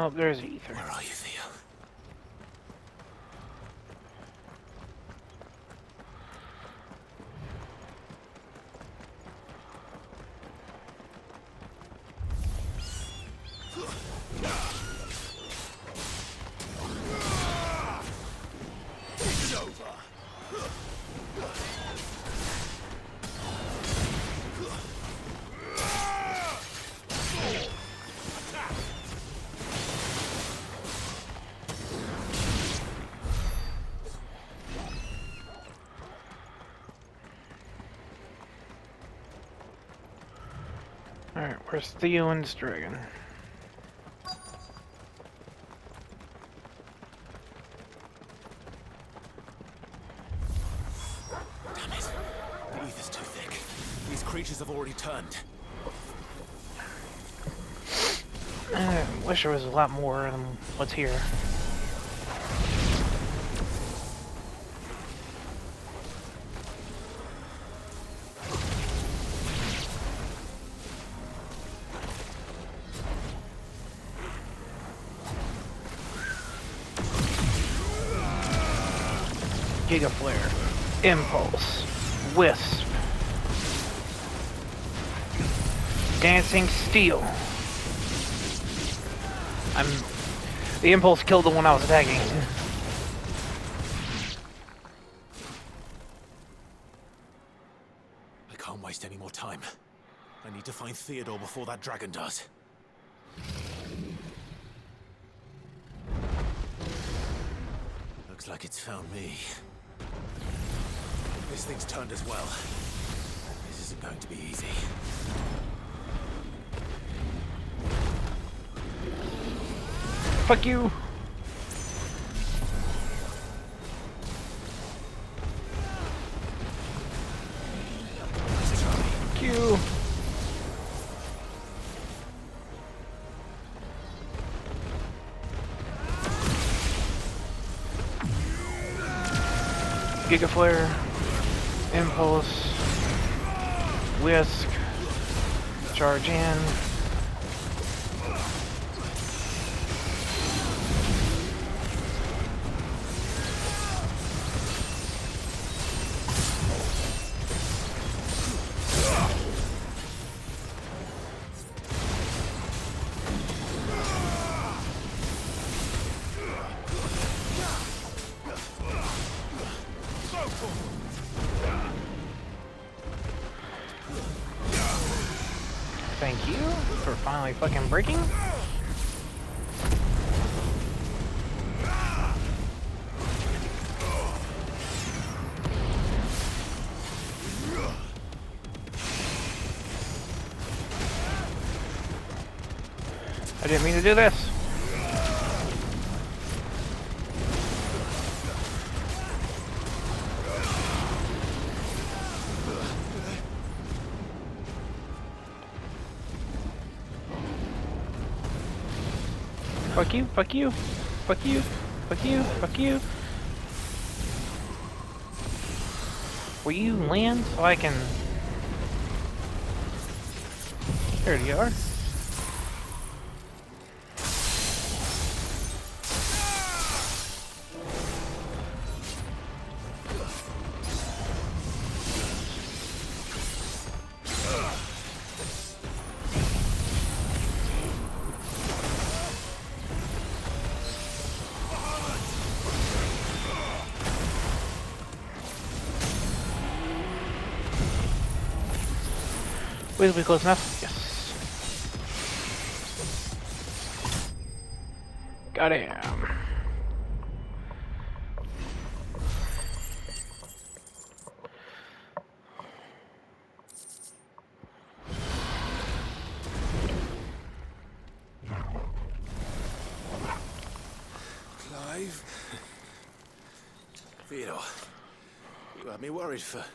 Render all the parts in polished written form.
Oh, there's Ether. Where are you, Theo? It's over. Alright, where's Theo and this dragon? Damn it. The ether's too thick. These creatures have already turned. I wish there was a lot more than what's here. Giga Flare, Impulse, Wisp, Dancing Steel. The Impulse killed the one I was attacking. I can't waste any more time. I need to find Theodore before that dragon does. Looks like it's found me. This thing's turned as well. This isn't going to be easy. Fuck you! Let's try. Q! Giga Flare, Impulse, Whisk, Charge in. Thank you for finally fucking breaking. I didn't mean to do this. Fuck you, fuck you, fuck you, fuck you, fuck you. Will you land so I can... There you are. Wait, we close enough? Yes. Got him. Clive? Theodore, you had me worried for...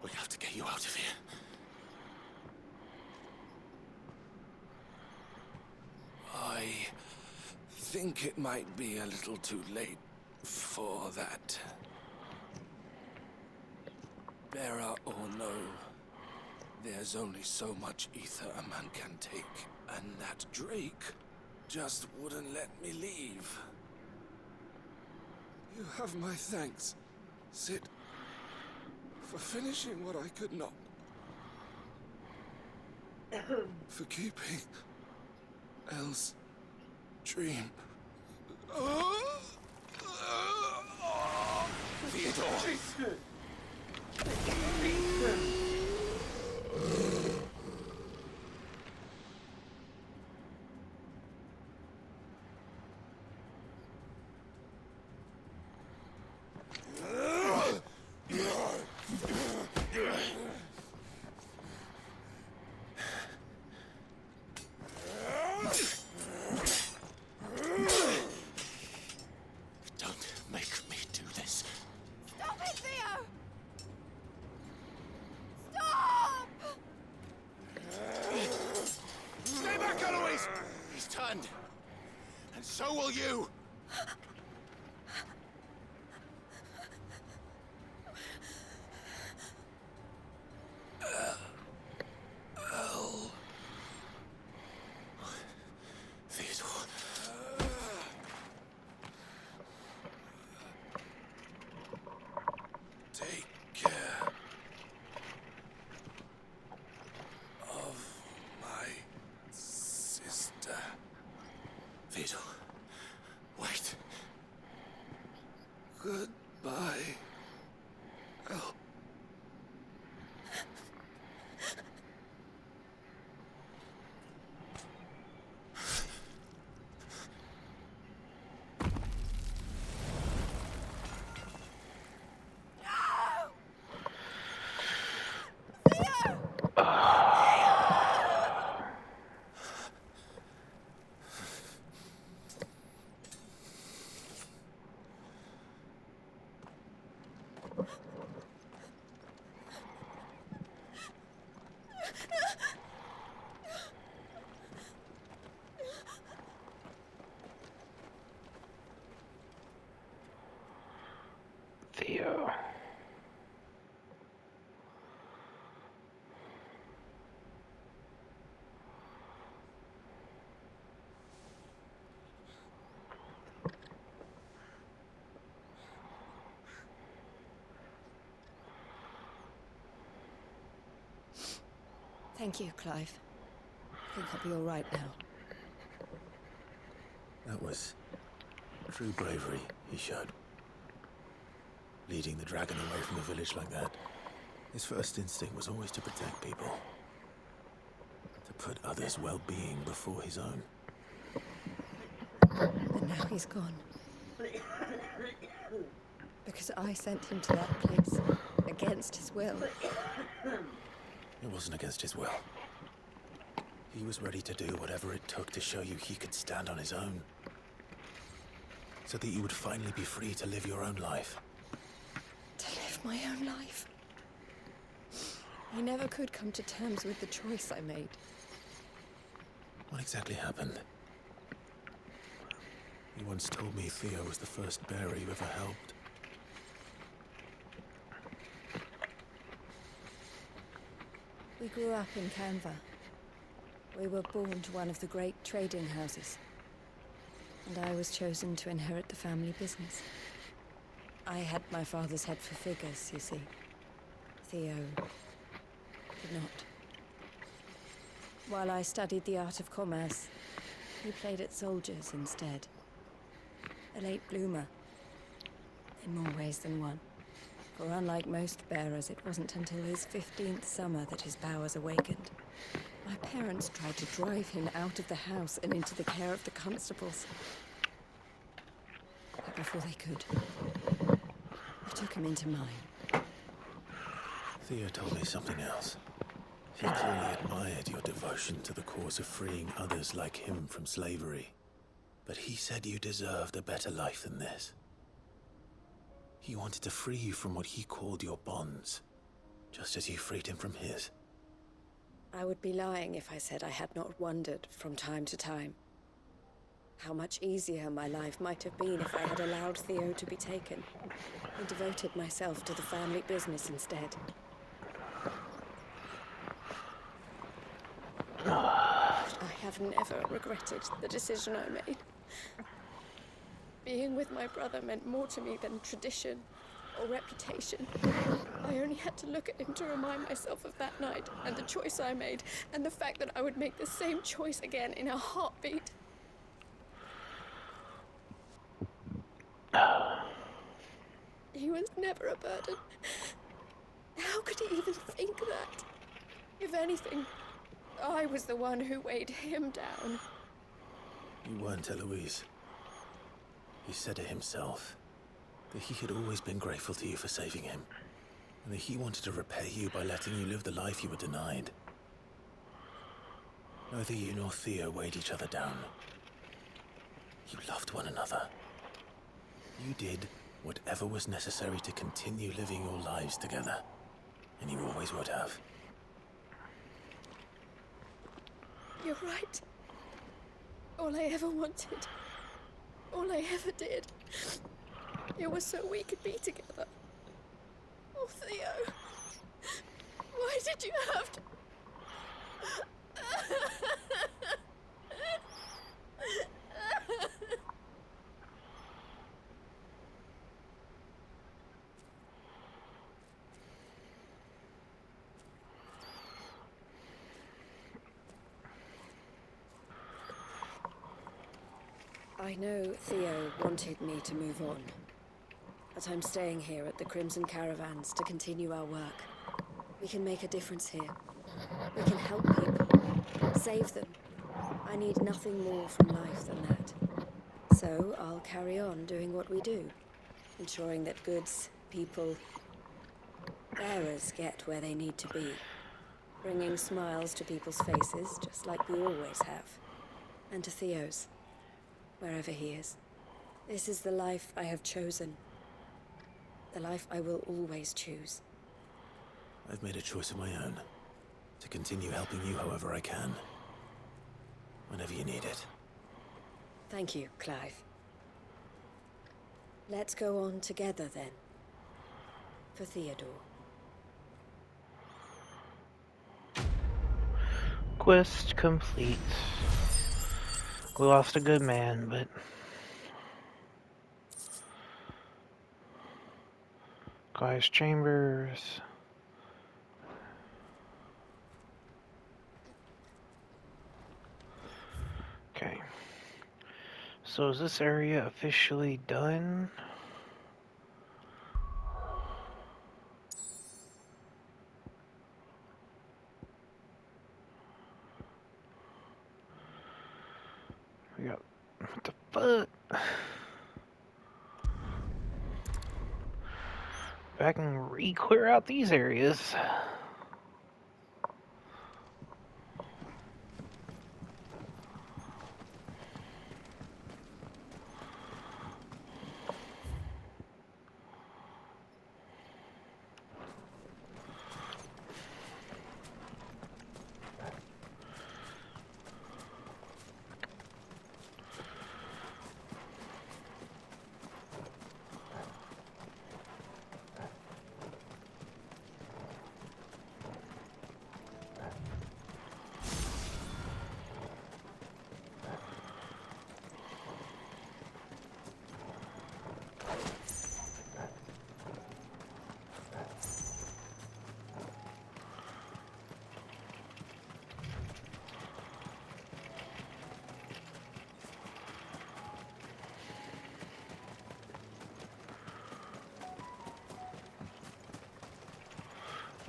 We have to get you out of here. I think it might be a little too late for that. Bearer or no, There's only so much ether a man can take, and that Drake just wouldn't let me leave. You have my thanks, Sid, for finishing what I could not. For keeping Elle's dream. Theodore! And so will you! Elle. Theodore. Take care of my sister. Theodore, wait. Goodbye, Elle. Theo. Thank you, Clive. I think I'll be all right now. That was true bravery he showed. Leading the dragon away from the village like that. His first instinct was always to protect people. To put others' well-being before his own. And now he's gone. Because I sent him to that place, against his will. It wasn't against his will. He was ready to do whatever it took to show you he could stand on his own. So that you would finally be free to live your own life. To live my own life. I never could come to terms with the choice I made. What exactly happened? You once told me Theo was the first bearer you ever helped. We grew up in Canva. We were born to one of the great trading houses. And I was chosen to inherit the family business. I had my father's head for figures, you see. Theo did not. While I studied the art of commerce, he played at soldiers instead. A late bloomer, in more ways than one. For unlike most bearers, it wasn't until his 15th summer that his powers awakened. My parents tried to drive him out of the house and into the care of the constables. But before they could, I took him into mine. Theo told me something else. He clearly admired your devotion to the cause of freeing others like him from slavery. But he said you deserved a better life than this. He wanted to free you from what he called your bonds, just as you freed him from his. I would be lying if I said I had not wondered from time to time how much easier my life might have been if I had allowed Theo to be taken and devoted myself to the family business instead. have never regretted the decision I made. Being with my brother meant more to me than tradition or reputation. I only had to look at him to remind myself of that night and the choice I made, and the fact that I would make the same choice again in a heartbeat. He was never a burden. How could he even think that? If anything, I was the one who weighed him down. You weren't, Eloise. He said it himself, that he had always been grateful to you for saving him, and that he wanted to repay you by letting you live the life you were denied. Neither you nor Theo weighed each other down. You loved one another. You did whatever was necessary to continue living your lives together, and you always would have. You're right. All I ever wanted, all I ever did, it was so we could be together. Oh, Theo, why did you have to... I know Theo wanted me to move on, but I'm staying here at the Crimson Caravans to continue our work. We can make a difference here. We can help people, save them. I need nothing more from life than that. So I'll carry on doing what we do, ensuring that goods, people, bearers get where they need to be, bringing smiles to people's faces, just like we always have, and to Theo's, wherever he is. This is the life I have chosen, the life I will always choose. I've made a choice of my own, to continue helping you however I can, whenever you need it. Thank you, Clive. Let's go on together then, for Theodore. Quest complete. We lost a good man, but... Clive's chambers... Okay. So is this area officially done? We got... What the fuck? Back and re-clear out these areas.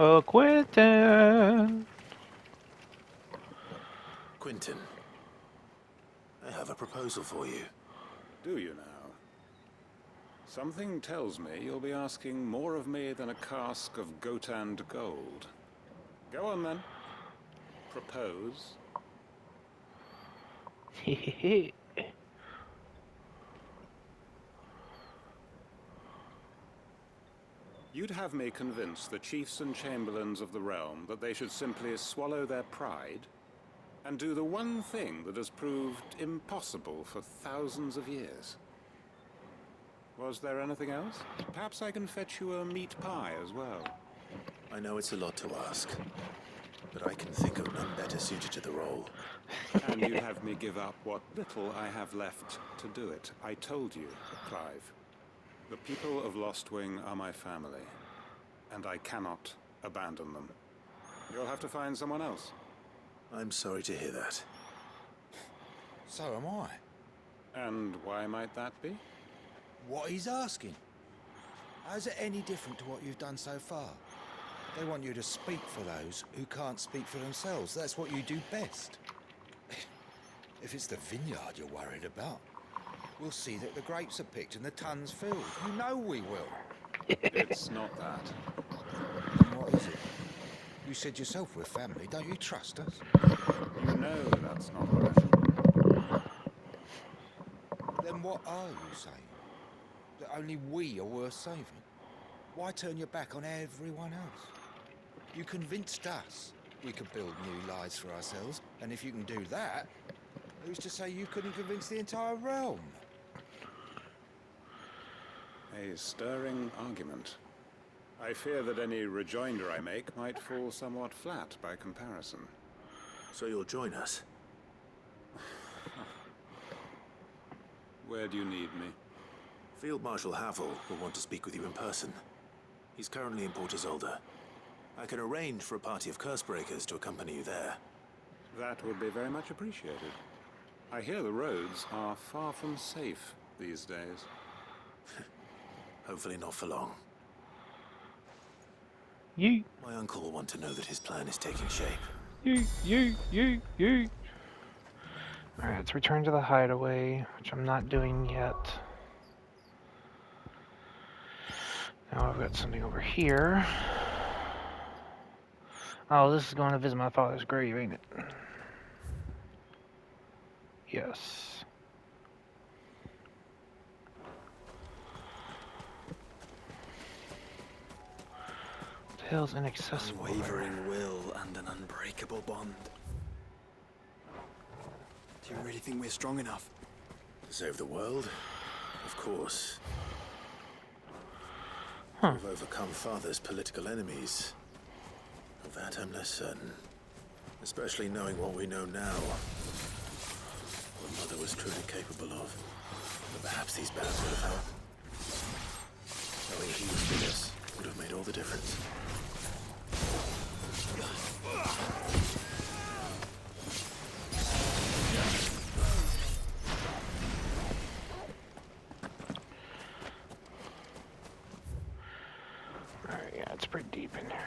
Oh, Quentin! Quentin, I have a proposal for you. Do you now? Something tells me you'll be asking more of me than a cask of Gotand gold. Go on then. Propose. Hehehe. You'd have me convince the chiefs and chamberlains of the realm that they should simply swallow their pride and do the one thing that has proved impossible for thousands of years. Was there anything else? Perhaps I can fetch you a meat pie as well. I know it's a lot to ask, but I can think of none better suited to the role. And you have me give up what little I have left to do it. I told you, Clive. The people of Lostwing are my family, and I cannot abandon them. You'll have to find someone else. I'm sorry to hear that. So am I. And why might that be? What he's asking. How's it any different to what you've done so far? They want you to speak for those who can't speak for themselves. That's what you do best. If it's the vineyard you're worried about, we'll see that the grapes are picked and the tons filled. You know we will. It's not that. Then what is it? You said yourself we're family. Don't you trust us? You know that's not what I said. Then what are you saying? That only we are worth saving? Why turn your back on everyone else? You convinced us we could build new lives for ourselves, and if you can do that, who's to say you couldn't convince the entire realm? A stirring argument. I fear that any rejoinder I make might fall somewhat flat by comparison. So you'll join us? Where do you need me? Field Marshal Havel will want to speak with you in person. He's currently in Port Isolde. I can arrange for a party of Cursebreakers to accompany you there. That would be very much appreciated. I hear the roads are far from safe these days. Hopefully not for long. You. My uncle will want to know that his plan is taking shape. You. Alright, let's return to the hideaway, which I'm not doing yet. Now I've got something over here. Oh, this is going to visit my father's grave, ain't it? Yes. What the hell's inaccessible? Unwavering will and an unbreakable bond. Do you really think we're strong enough? To save the world? Of course. Huh. We've overcome Father's political enemies. Of that I'm less certain. Especially knowing what we know now. What Mother was truly capable of. But perhaps these battles would have helped. Knowing he was with us would have made all the difference. Alright, yeah, it's pretty deep in there.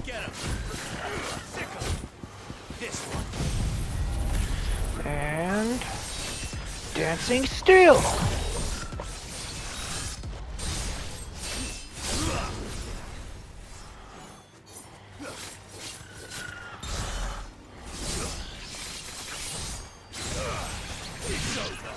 Get him! Sick him! This one! And dancing steel. It's over!